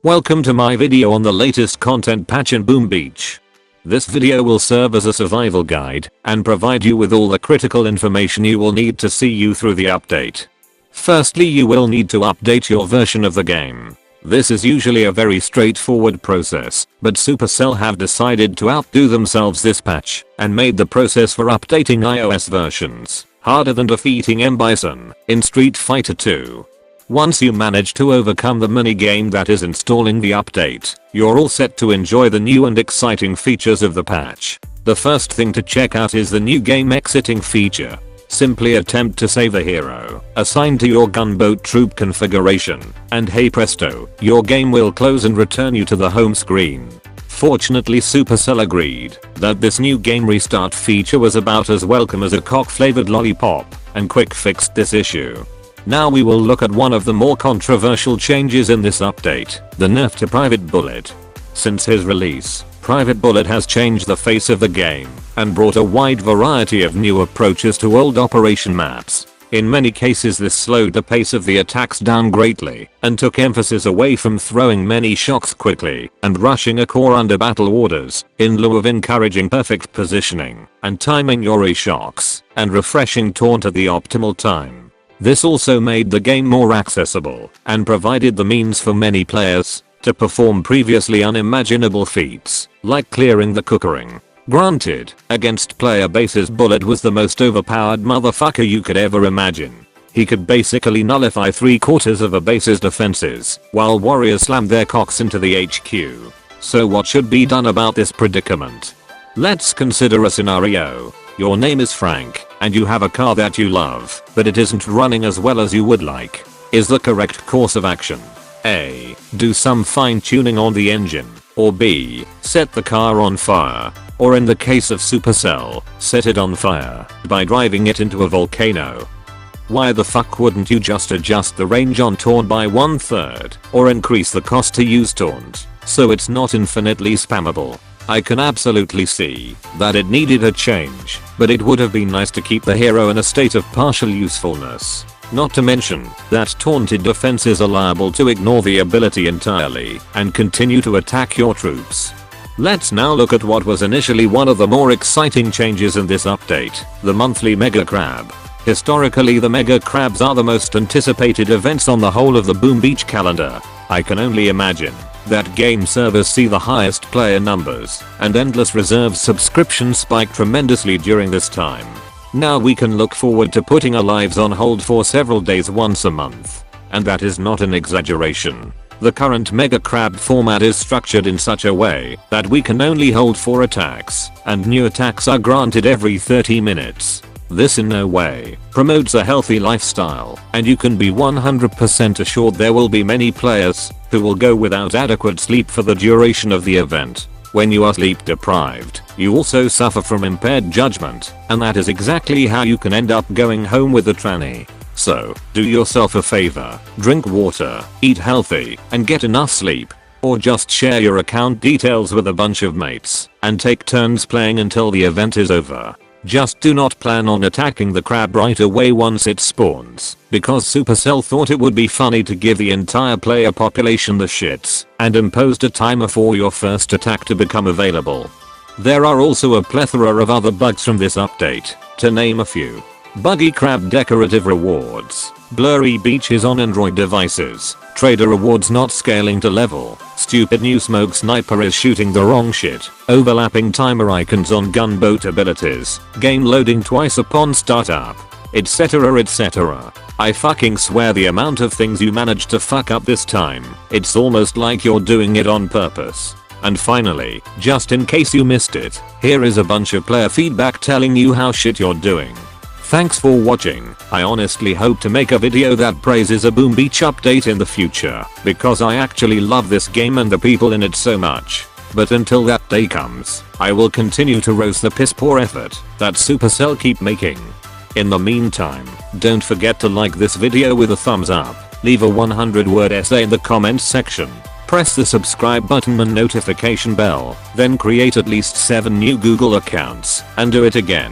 Welcome to my video on the latest content patch in Boom Beach. This video will serve as a survival guide and provide you with all the critical information you will need to see you through the update. Firstly, you will need to update your version of the game. This is usually a very straightforward process, but Supercell have decided to outdo themselves this patch and made the process for updating iOS versions harder than defeating M. Bison in Street Fighter 2. Once you manage to overcome the minigame that is installing the update, you're all set to enjoy the new and exciting features of the patch. The first thing to check out is the new game exiting feature. Simply attempt to save a hero assigned to your gunboat troop configuration, and hey presto, your game will close and return you to the home screen. Fortunately, Supercell agreed that this new game restart feature was about as welcome as a cock-flavored lollipop and quick fixed this issue. Now we will look at one of the more controversial changes in this update, the nerf to Private Bullet. Since his release, Private Bullet has changed the face of the game and brought a wide variety of new approaches to old operation maps. In many cases this slowed the pace of the attacks down greatly and took emphasis away from throwing many shots quickly and rushing a core under battle orders, in lieu of encouraging perfect positioning and timing your shots and refreshing taunt at the optimal time. This also made the game more accessible and provided the means for many players to perform previously unimaginable feats, like clearing the cookering. Granted, against player bases Bullet was the most overpowered motherfucker you could ever imagine. He could basically nullify 3/4 of a base's defenses while warriors slammed their cocks into the HQ. So what should be done about this predicament? Let's consider a scenario. Your name is Frank, and you have a car that you love, but it isn't running as well as you would like. Is the correct course of action A. Do some fine tuning on the engine, or B. Set the car on fire, or in the case of Supercell, set it on fire by driving it into a volcano? Why the fuck wouldn't you just adjust the range on taunt by 1/3 or increase the cost to use taunt so it's not infinitely spammable? I can absolutely see that it needed a change, but it would have been nice to keep the hero in a state of partial usefulness. Not to mention that taunted defenses are liable to ignore the ability entirely and continue to attack your troops. Let's now look at what was initially one of the more exciting changes in this update, the monthly Mega Crab. Historically, the Mega Crabs are the most anticipated events on the whole of the Boom Beach calendar. I can only imagine that game servers see the highest player numbers and Endless Reserve subscriptions spike tremendously during this time. Now we can look forward to putting our lives on hold for several days once a month. And that is not an exaggeration. The current Mega Crab format is structured in such a way that we can only hold 4 attacks, and new attacks are granted every 30 minutes. This in no way promotes a healthy lifestyle, and you can be 100% assured there will be many players who will go without adequate sleep for the duration of the event. When you are sleep deprived, you also suffer from impaired judgment, and that is exactly how you can end up going home with a tranny. So, do yourself a favor, drink water, eat healthy, and get enough sleep. Or just share your account details with a bunch of mates and take turns playing until the event is over. Just do not plan on attacking the crab right away once it spawns, because Supercell thought it would be funny to give the entire player population the shits and imposed a timer for your first attack to become available. There are also a plethora of other bugs from this update, to name a few. Buggy crab decorative rewards, blurry beaches on Android devices, trader rewards not scaling to level, stupid new smoke sniper is shooting the wrong shit, overlapping timer icons on gunboat abilities, game loading twice upon startup, etc etc. I fucking swear the amount of things you managed to fuck up this time, it's almost like you're doing it on purpose. And finally, just in case you missed it, here is a bunch of player feedback telling you how shit you're doing. Thanks for watching. I honestly hope to make a video that praises a Boom Beach update in the future, because I actually love this game and the people in it so much. But until that day comes, I will continue to roast the piss poor effort that Supercell keep making. In the meantime, don't forget to like this video with a thumbs up, leave a 100-word essay in the comments section, press the subscribe button and notification bell, then create at least 7 new Google accounts, and do it again.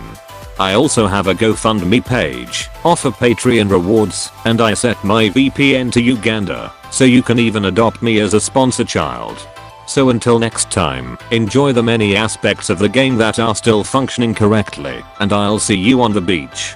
I also have a GoFundMe page, offer Patreon rewards, and I set my VPN to Uganda, so you can even adopt me as a sponsor child. So until next time, enjoy the many aspects of the game that are still functioning correctly, and I'll see you on the beach.